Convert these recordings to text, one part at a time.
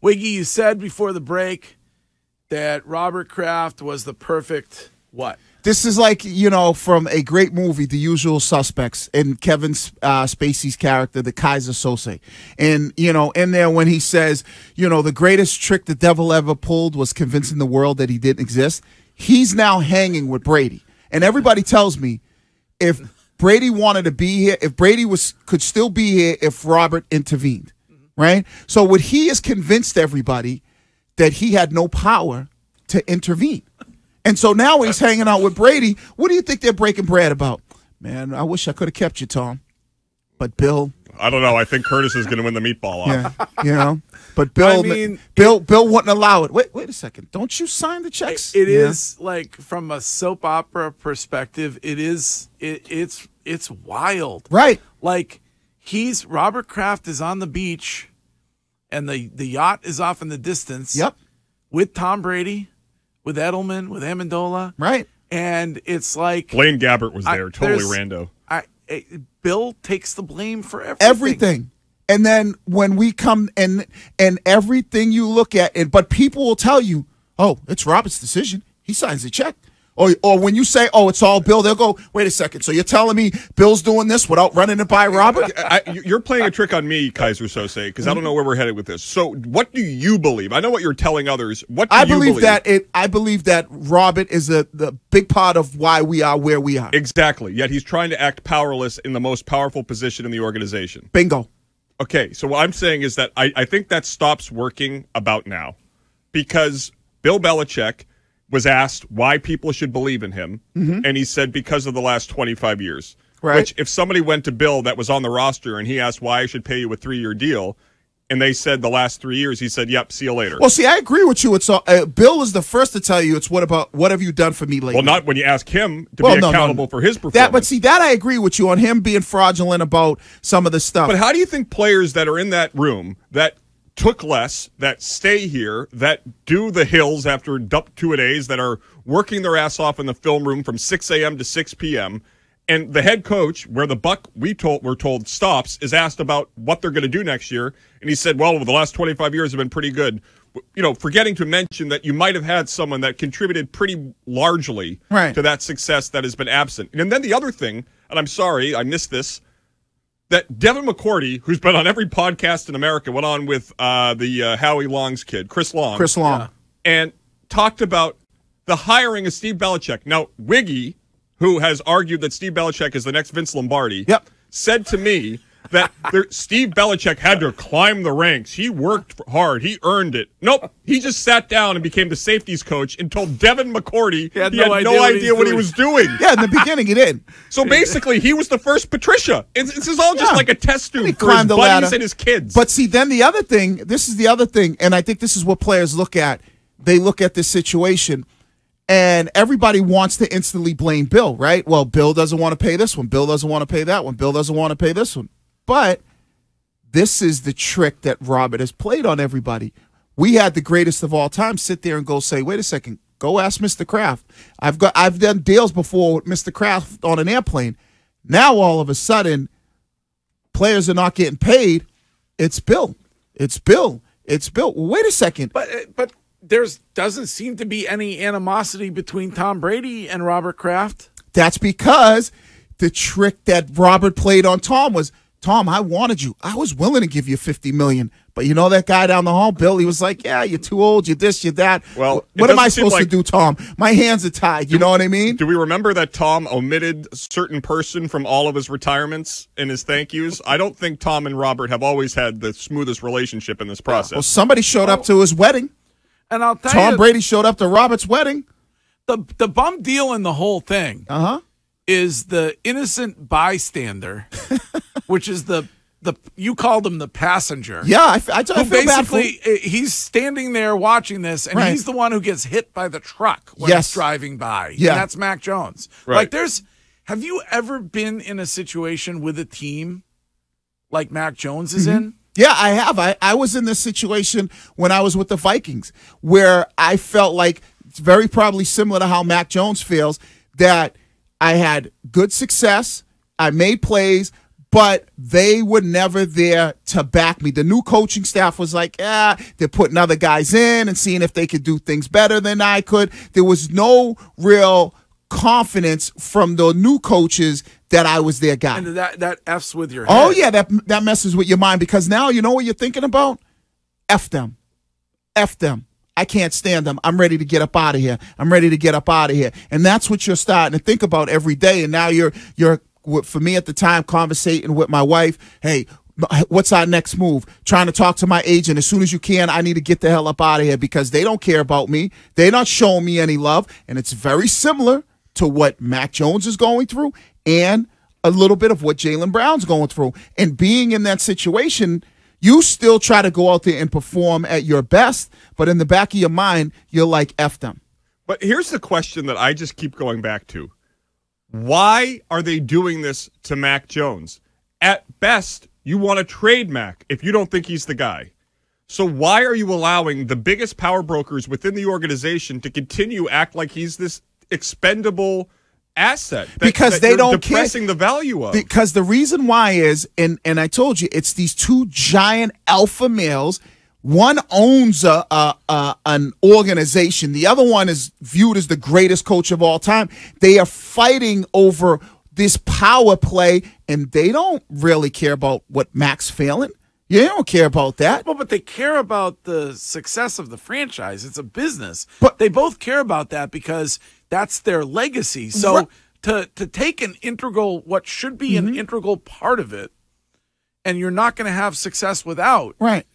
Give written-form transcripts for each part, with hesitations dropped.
Wiggy, you said before the break that Robert Kraft was the perfect what? This is like, from a great movie, The Usual Suspects, and Kevin Spacey's character, the Kaiser Sose. And, in there when he says, the greatest trick the devil ever pulled was convincing the world that he didn't exist. He's now hanging with Brady. And everybody tells me if Brady wanted to be here, if Brady could still be here if Robert intervened, right? So what he has convinced everybody that he had no power to intervene. And so now when he's hanging out with Brady, what do you think they're breaking bread about? Man, I wish I could have kept you, Tom. But Bill... I don't know. I think Curtis is going to win the meatball off. Yeah, But Bill, Bill wouldn't allow it. Wait a second. Don't you sign the checks? It is like from a soap opera perspective. It's wild, right? Like Robert Kraft is on the beach, and the yacht is off in the distance. Yep, with Tom Brady, with Edelman, with Amendola, right? And it's like Blaine Gabbert was there, totally rando. Bill takes the blame for everything. And then when we come and everything you look at, but people will tell you, oh, it's Robert's decision. He signs the check. Or when you say, oh, it's all Bill, they'll go, wait a second. So you're telling me Bill's doing this without running it by Robert? You're playing a trick on me, Kaiser Sose, because I don't know where we're headed with this. So what do you believe? I know what you're telling others. What do you believe? I believe that Robert is the big part of why we are where we are. Exactly. Yet he's trying to act powerless in the most powerful position in the organization. Bingo. Okay, so what I'm saying is that I think that stops working about now, because Bill Belichick was asked why people should believe in him, and he said because of the last 25 years. Right. Which, if somebody went to Bill that was on the roster and he asked why I should pay you a 3-year deal, and they said the last 3 years, he said, yep, see you later. Well, see, I agree with you. It's Bill is the first to tell you it's what have you done for me lately? Well, not when you ask him to be accountable for his performance. But see, that I agree with you on him being fraudulent about some of the stuff. But how do you think players that are in that room that took less, that stay here, that do the hills after 2-a-days, that are working their ass off in the film room from 6 a.m. to 6 p.m., and the head coach, where the buck we're told stops, is asked about what they're going to do next year, and he said, well, the last 25 years have been pretty good. Forgetting to mention that you might have had someone that contributed pretty largely to that success that has been absent. And then the other thing, and I'm sorry, I missed this, that Devin McCourty, who's been on every podcast in America, went on with the Howie Long's kid, Chris Long. And talked about the hiring of Steve Belichick. Now, Wiggy, who has argued that Steve Belichick is the next Vince Lombardi, said to me that Steve Belichick had to climb the ranks. He worked hard. He earned it. Nope. He just sat down and became the safeties coach and told Devin McCourty he had no idea what he was doing. Yeah, in the beginning he did. So basically, he was the first Patricia. This is all just like a test tube for his buddies and his kids. But see, then the other thing, this is the other thing, and I think this is what players look at. They look at this situation, and everybody wants to instantly blame Bill, right? Well, Bill doesn't want to pay this one. Bill doesn't want to pay that one. Bill doesn't want to pay this one. But this is the trick that Robert has played on everybody. We had the greatest of all time sit there and go say, wait a second, go ask Mr. Kraft. I've done deals before with Mr. Kraft on an airplane. Now all of a sudden, players are not getting paid. It's Bill. It's Bill. It's Bill. Wait a second. But doesn't seem to be any animosity between Tom Brady and Robert Kraft. That's because the trick that Robert played on Tom was, Tom, I wanted you. I was willing to give you $50 million. But you know that guy down the hall, Bill, he was like, yeah, you're too old, you're this, you're that. Well, what am I supposed to do, Tom? My hands are tied. You know what I mean? Do we remember that Tom omitted a certain person from all of his retirements in his thank yous? I don't think Tom and Robert have always had the smoothest relationship in this process. Well, somebody showed up to his wedding. And I'll tell you, Tom Brady showed up to Robert's wedding. The bum deal in the whole thing is the innocent bystander, which is the you called him the passenger. Yeah, I feel bad for him. He's standing there watching this, and he's the one who gets hit by the truck when it's driving by. Yeah, and that's Mac Jones. Right. Like, have you ever been in a situation with a team like Mac Jones is in? Yeah, I have. I was in this situation when I was with the Vikings, where I felt like it's very probably similar to how Mac Jones feels, that I had good success, I made plays, but they were never there to back me. The new coaching staff was like, they're putting other guys in and seeing if they could do things better than I could. There was no real confidence from the new coaches that I was their guy. And that F's with your head. Oh, yeah, that messes with your mind, because now you know what you're thinking about? F them. F them. I can't stand them. I'm ready to get up out of here. I'm ready to get up out of here. And that's what you're starting to think about every day. And now you're for me at the time, conversating with my wife, hey, what's our next move? Trying to talk to my agent. As soon as you can, I need to get the hell up out of here, because they don't care about me. They're not showing me any love. And it's very similar to what Mac Jones is going through and a little bit of what Jaylen Brown's going through. And being in that situation, you still try to go out there and perform at your best, but in the back of your mind, you're like, F them. But here's the question that I just keep going back to. Why are they doing this to Mac Jones? At best, you want to trade Mac if you don't think he's the guy. So why are you allowing the biggest power brokers within the organization to continue act like he's this expendable asset because they don't depressing the value of? Because the reason why is, and I told you, it's these two giant alpha males. One owns an organization. The other one is viewed as the greatest coach of all time. They are fighting over this power play, and they don't really care about what Mac's failing. You don't care about that. Well, but they care about the success of the franchise. It's a business. But they both care about that because that's their legacy. So to take an integral, what should be an integral part of it, and you're not going to have success without. Right.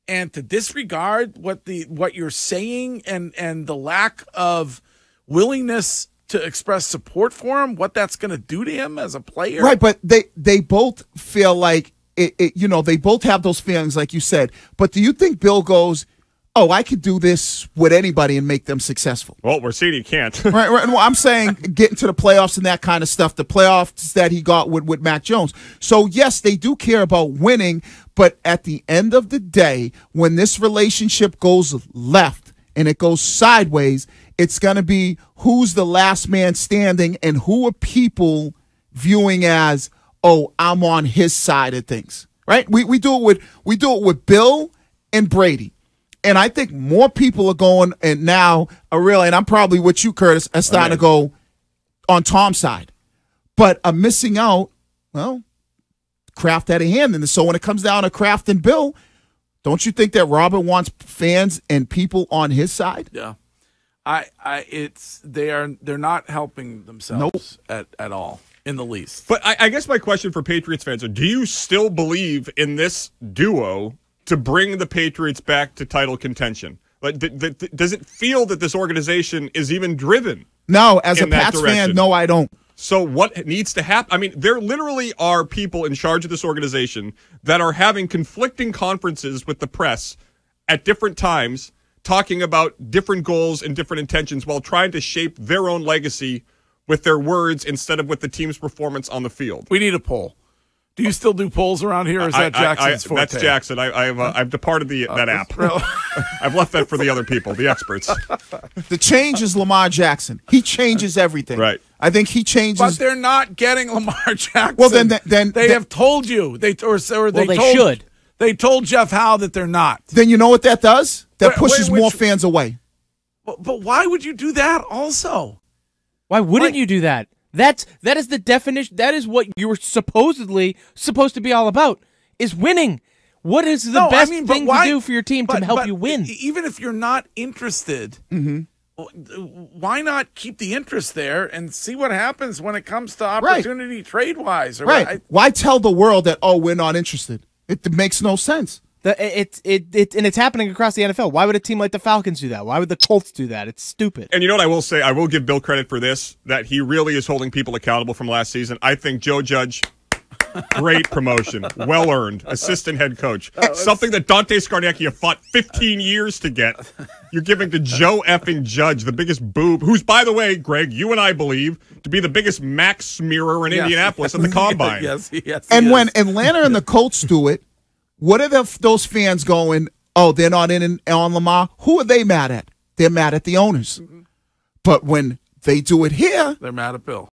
And to disregard what you're saying and the lack of willingness to express support for him, what that's going to do to him as a player. Right, but they both feel like they both have those feelings, like you said. But do you think Bill goes, oh, I could do this with anybody and make them successful? Well, we're seeing he can't. right. Well, I'm saying getting to the playoffs and that kind of stuff, the playoffs that he got with Mac Jones. So, yes, they do care about winning, but at the end of the day, when this relationship goes left and it goes sideways, it's going to be who's the last man standing and who are people viewing as, oh, I'm on his side of things, right? We do it with Bill and Brady. And I think more people are going, and now are really, and I'm probably with you, Curtis, are starting to go on Tom's side. But I'm missing out, well, Kraft had a hand in this. So when it comes down to Kraft and Bill, don't you think that Robert wants fans and people on his side? Yeah. They're not helping themselves at all in the least. But I guess my question for Patriots fans are, do you still believe in this duo to bring the Patriots back to title contention? Like, does it feel that this organization is even driven? No, as a Pats fan, no, I don't. So what needs to happen? I mean, there literally are people in charge of this organization that are having conflicting conferences with the press at different times, talking about different goals and different intentions while trying to shape their own legacy with their words instead of with the team's performance on the field. We need a poll. Do you still do polls around here, or is that Jackson's forte? That's Jackson. I've departed that app. I've left that for the other people, the experts. The change is Lamar Jackson. He changes everything. Right. I think he changes. But they're not getting Lamar Jackson. Well, then they have told you. They should. They told Jeff Howe that they're not. Then you know what that does? That pushes more fans away. But why would you do that also? Why wouldn't you do that? That is the definition. That is what you were supposedly supposed to be all about, is winning. What is the best thing to do for your team to help you win? Even if you're not interested, why not keep the interest there and see what happens when it comes to opportunity trade-wise? Right. Why tell the world that, oh, we're not interested? It makes no sense. And it's happening across the NFL. Why would a team like the Falcons do that? Why would the Colts do that? It's stupid. And you know what I will say? I will give Bill credit for this, that he really is holding people accountable from last season. I think Joe Judge, great promotion. Well earned. Assistant head coach. Something that Dante Scarnecchia fought 15 years to get. You're giving to Joe effing Judge, the biggest boob, who's, by the way, Greg, you and I believe, to be the biggest Mac smearer in Indianapolis at the Combine. Yes, and when Atlanta and the Colts do it, what are those fans going, oh, they're not in on Lamar? Who are they mad at? They're mad at the owners. But when they do it here, they're mad at Bill.